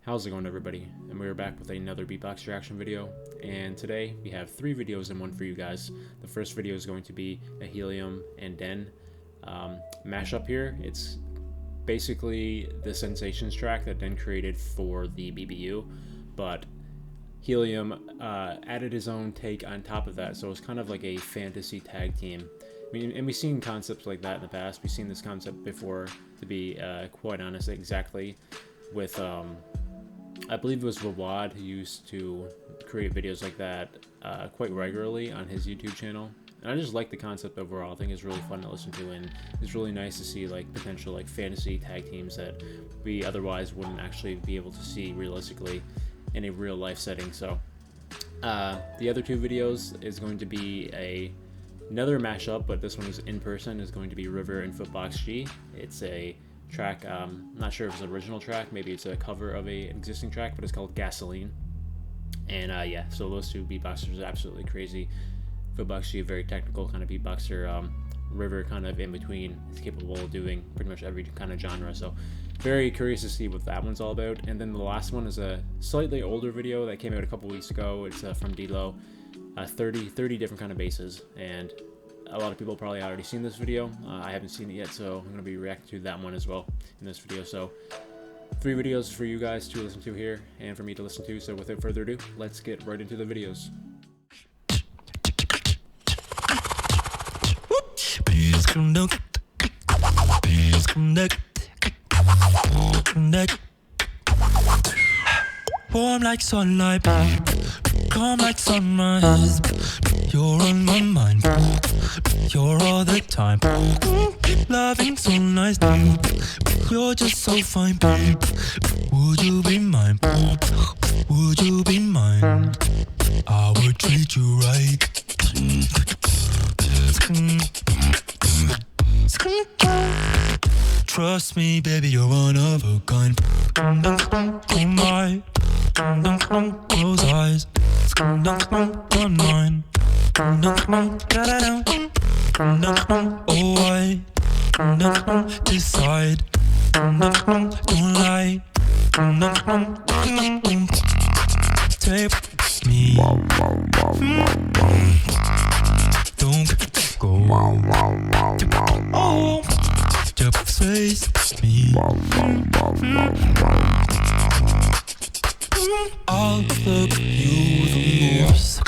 How's it going, everybody? And we're back with another beatbox reaction video, and today we have 3 videos in one for you guys. The first video is going to be a HELIUM and Den mashup here. It's basically the Sensations track that Den created for the BBU, but HELIUM added his own take on top of that, so it's kind of like a fantasy tag team. I mean, and we've seen concepts like that in the past. We've seen this concept before, to be quite honest, exactly with I believe it was Rawad who used to create videos like that quite regularly on his YouTube channel. And I just like the concept overall. I think it's really fun to listen to, and it's really nice to see like potential like fantasy tag teams that we otherwise wouldn't actually be able to see realistically in a real life setting. So the other 2 videos is going to be another mashup, but this one is in person. Is going to be River and FootboxG. It's a track, I'm not sure if it's an original track, maybe it's a cover of an existing track, but it's called Gasoline. And yeah, so those 2 beatboxers are absolutely crazy. FootboxG, a very technical kind of beatboxer. River kind of in between, is capable of doing pretty much every kind of genre, so very curious to see what that one's all about. And then the last one is a slightly older video that came out a couple weeks ago. It's from D-Lo, 30 different kind of basses, and a lot of people probably already seen this video. I haven't seen it yet, so I'm going to be reacting to that one as well in this video. So 3 videos for you guys to listen to here and for me to listen to. So without further ado, let's get right into the videos. Warm like sunlight, calm like sunrise. You're on my mind, you're all the time. Loving so nice, you're just so fine. Would you be mine? Would you be mine? I would treat you right. Trust me, baby, you're one of a kind. Oh my, close eyes on mine. Oh, I decide. Don't lie. Take me. Don't go. Oh, just face me. I'll look you the most.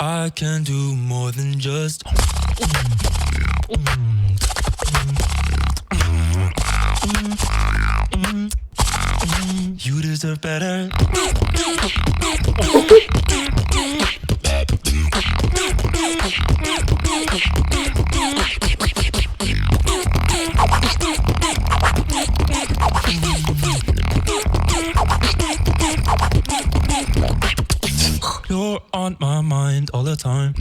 I can do more than just you deserve better. You're on my mind all the time.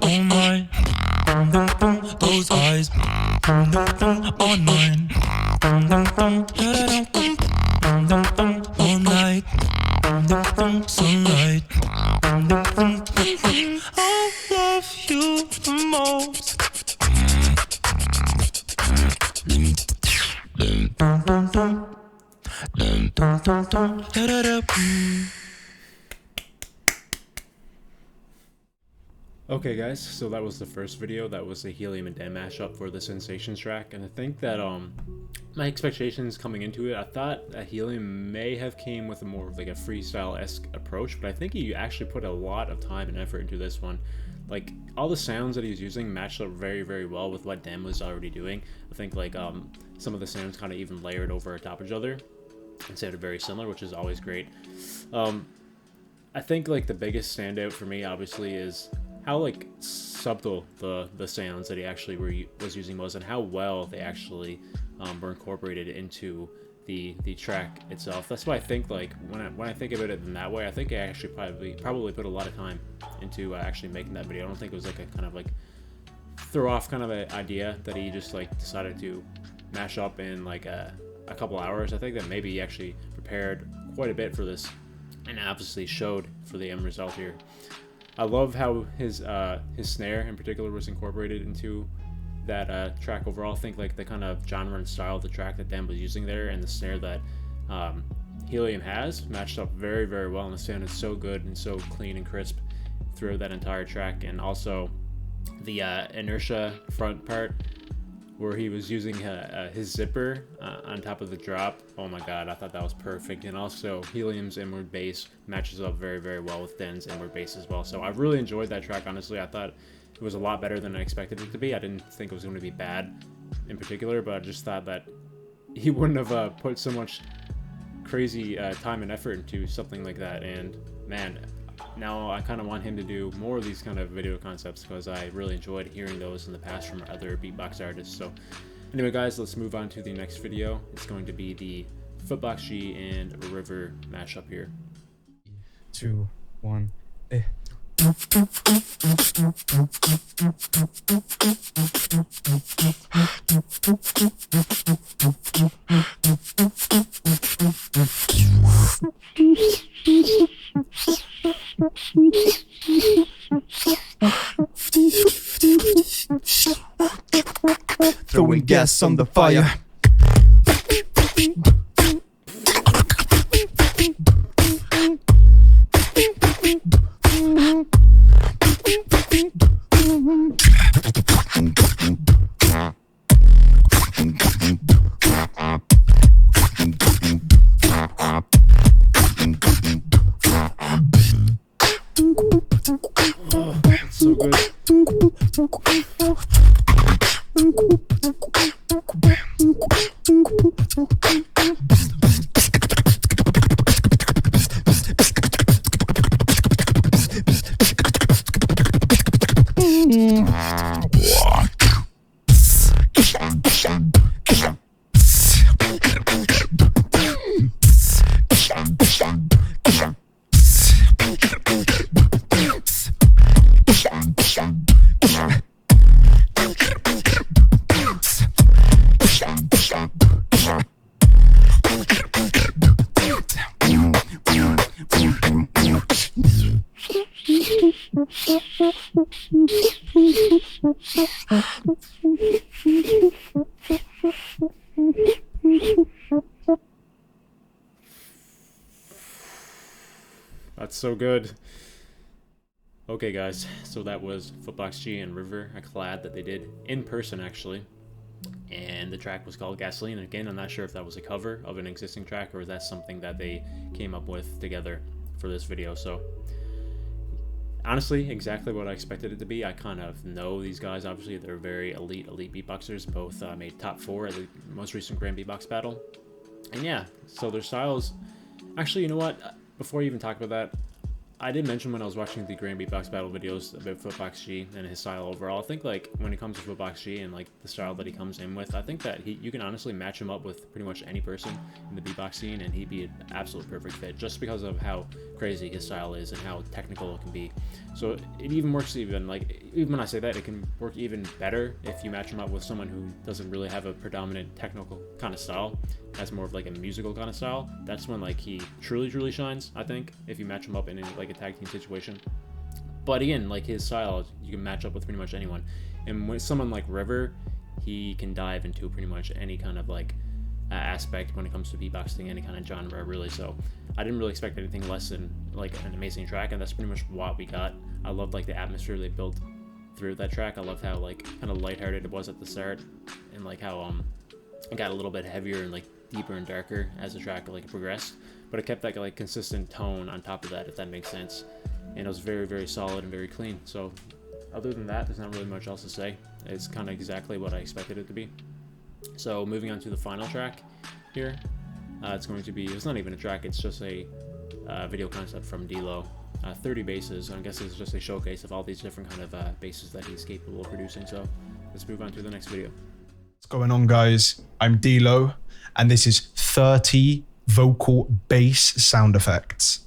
Oh my, those eyes on mine. All night, sunlight. I love you the most. Okay guys, so that was the first video. That was the HELIUM and Den mashup for the Sensations track, and I think that my expectations coming into it, I thought that HELIUM may have came with a more of like a freestyle-esque approach, but I think he actually put a lot of time and effort into this one. Like, all the sounds that he's using matched up very, very well with what Den was already doing. I think like some of the sounds kind of even layered over top of each other and sounded very similar, which is always great. I think like the biggest standout for me obviously is how like subtle the sounds that he actually was using was, and how well they actually were incorporated into the track itself. That's why I think, like, when I think of it in that way, I think I actually probably put a lot of time into actually making that video. I don't think it was like a kind of like throw off kind of an idea that he just like decided to mash up in like a couple hours. I think that maybe he actually prepared quite a bit for this, and obviously showed for the end result here. I love how his snare in particular was incorporated into that track overall. I think like the kind of genre and style of the track that Dan was using there, and the snare that Helium has, matched up very, very well, and the sound is so good and so clean and crisp through that entire track. And also the inertia front part where he was using his zipper on top of the drop. Oh my god, I thought that was perfect. And also Helium's inward bass matches up very, very well with Den's inward bass as well. So I really enjoyed that track, honestly. I thought it was a lot better than I expected it to be. I didn't think it was going to be bad in particular, but I just thought that he wouldn't have put so much crazy time and effort into something like that. And man, now I kind of want him to do more of these kind of video concepts, because I really enjoyed hearing those in the past from other beatbox artists. So anyway guys, let's move on to the next video. It's going to be the FootboxG and River mashup here. 2, 1, Throwing gas on the fire. So good. That's so good. Okay guys, so that was FootboxG and River, a collab that they did in person actually, and the track was called Gasoline. And again, I'm not sure if that was a cover of an existing track or is that something that they came up with together for this video. So honestly, exactly what I expected it to be. I kind of know these guys, obviously they're very elite beatboxers, both made top 4 at the most recent Grand Beatbox Battle. And yeah, so their styles, actually, you know what, before you even talk about that, I did mention when I was watching the Grand Beatbox Battle videos about FootboxG and his style overall. I think like when it comes to FootboxG and like the style that he comes in with, I think that you can honestly match him up with pretty much any person in the beatbox scene and he'd be an absolute perfect fit, just because of how crazy his style is and how technical it can be. So it even works, even when I say that, it can work even better if you match him up with someone who doesn't really have a predominant technical kind of style, has more of like a musical kind of style. That's when like he truly shines, I think, if you match him up in like a tag team situation. But again, like his style, you can match up with pretty much anyone. And with someone like River, he can dive into pretty much any kind of like aspect when it comes to beatboxing, any kind of genre really. So I didn't really expect anything less than like an amazing track, and that's pretty much what we got. I loved like the atmosphere they built through that track. I loved how like kind of lighthearted it was at the start, and like how it got a little bit heavier and like deeper and darker as the track like progressed, but it kept that like consistent tone on top of that, if that makes sense. And it was very solid and very clean. So other than that, there's not really much else to say. It's kind of exactly what I expected it to be. So moving on to the final track here, it's going to be, it's not even a track, it's just a video concept from D-Lo. 30 basses. I guess it's just a showcase of all these different kind of basses that he's capable of producing. So let's move on to the next video. What's going on, guys? I'm D-Lo, and this is 30 vocal bass sound effects.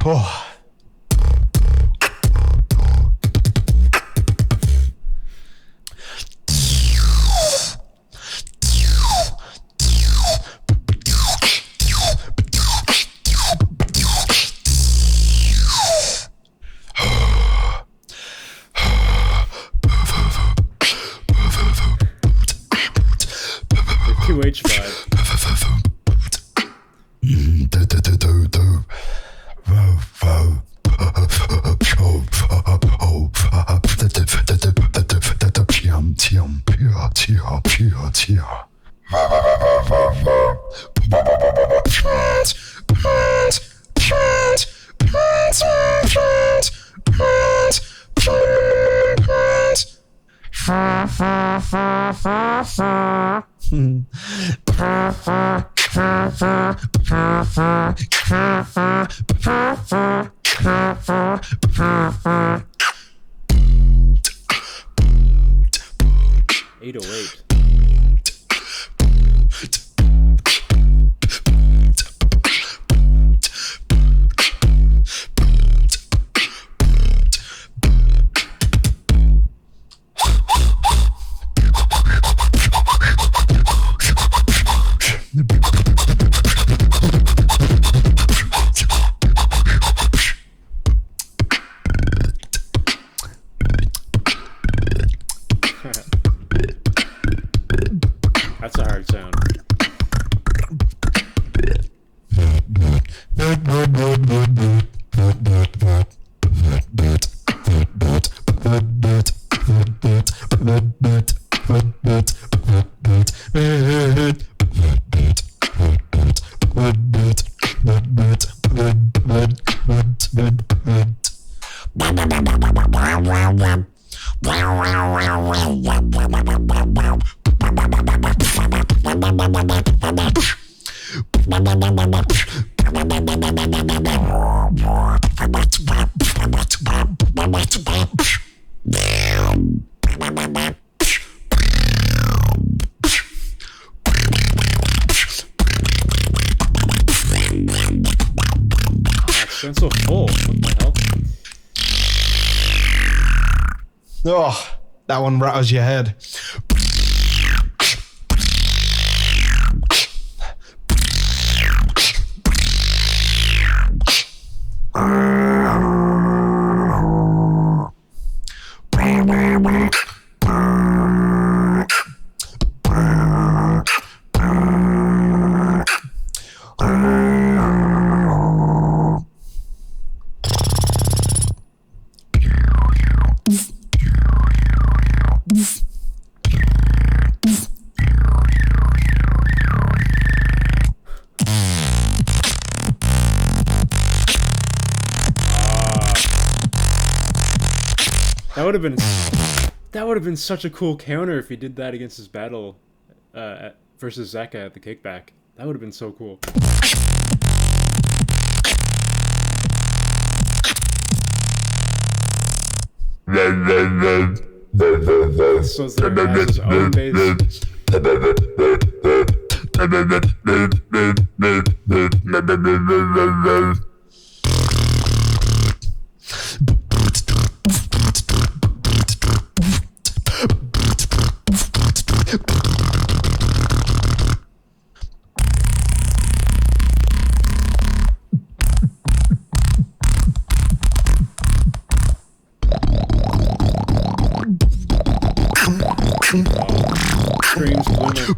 Oh. QH5. That's a hard sound. It's so full. What the hell? Oh, that one rattles your head. That would have been such a cool counter if he did that against his battle versus Zeka at the kickback. That would have been so cool. So is there his own base. Screams limit.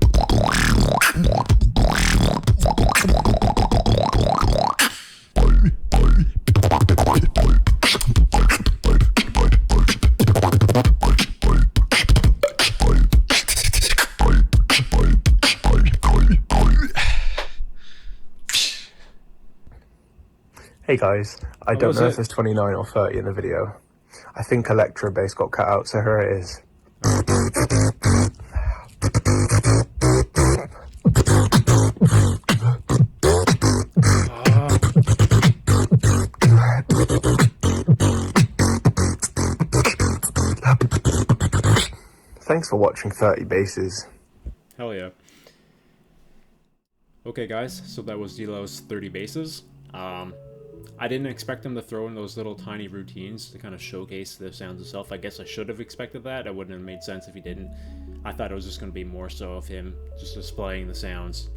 Hey guys, I How don't was know it? if there's 29 or 30 in the video. I think electro bass got cut out, so here it is. Thanks for watching 30 basses. Hell yeah. Okay guys, so that was D-Low's 30 basses. I didn't expect him to throw in those little tiny routines to kind of showcase the sounds itself. I guess I should have expected that. It wouldn't have made sense if he didn't. I thought it was just going to be more so of him just displaying the sounds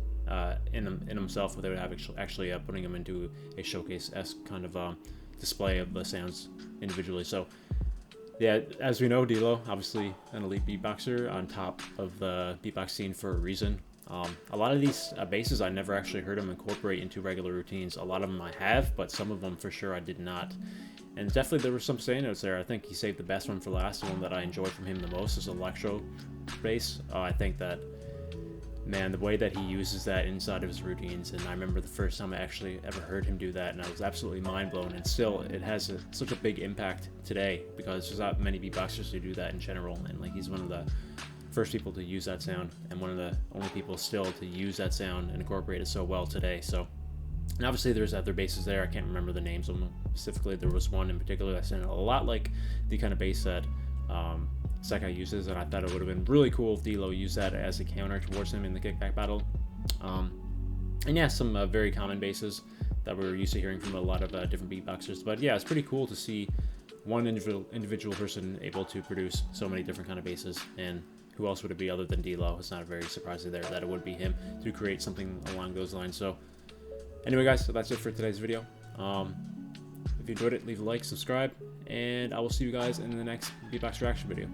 in himself without actually putting them into a showcase-esque kind of display of the sounds individually. So yeah, as we know, D-Low, obviously an elite beatboxer on top of the beatbox scene for a reason. A lot of these basses I never actually heard him incorporate into regular routines. A lot of them I have, but some of them for sure I did not. And definitely there were some standouts there. I think he saved the best one for last. The one that I enjoyed from him the most is electro bass. I think that, man, the way that he uses that inside of his routines, and I remember the first time I actually ever heard him do that, and I was absolutely mind blown. And still, it has such a big impact today because there's not many beatboxers who do that in general, and like he's one of the first people to use that sound and one of the only people still to use that sound and incorporate it so well today. So, and obviously there's other basses there. I can't remember the names of them specifically. There was one in particular that sounded a lot like the kind of bass that Sekai uses, and I thought it would have been really cool if D-Low used that as a counter towards him in the kickback battle. And yeah, some very common basses that we're used to hearing from a lot of different beatboxers. But yeah, it's pretty cool to see one individual person able to produce so many different kind of basses. And who else would it be other than D-Low? It's not very surprising there that it would be him to create something along those lines. So anyway guys, so that's it for today's video. If you enjoyed it, leave a like, subscribe, and I will see you guys in the next beatbox reaction video.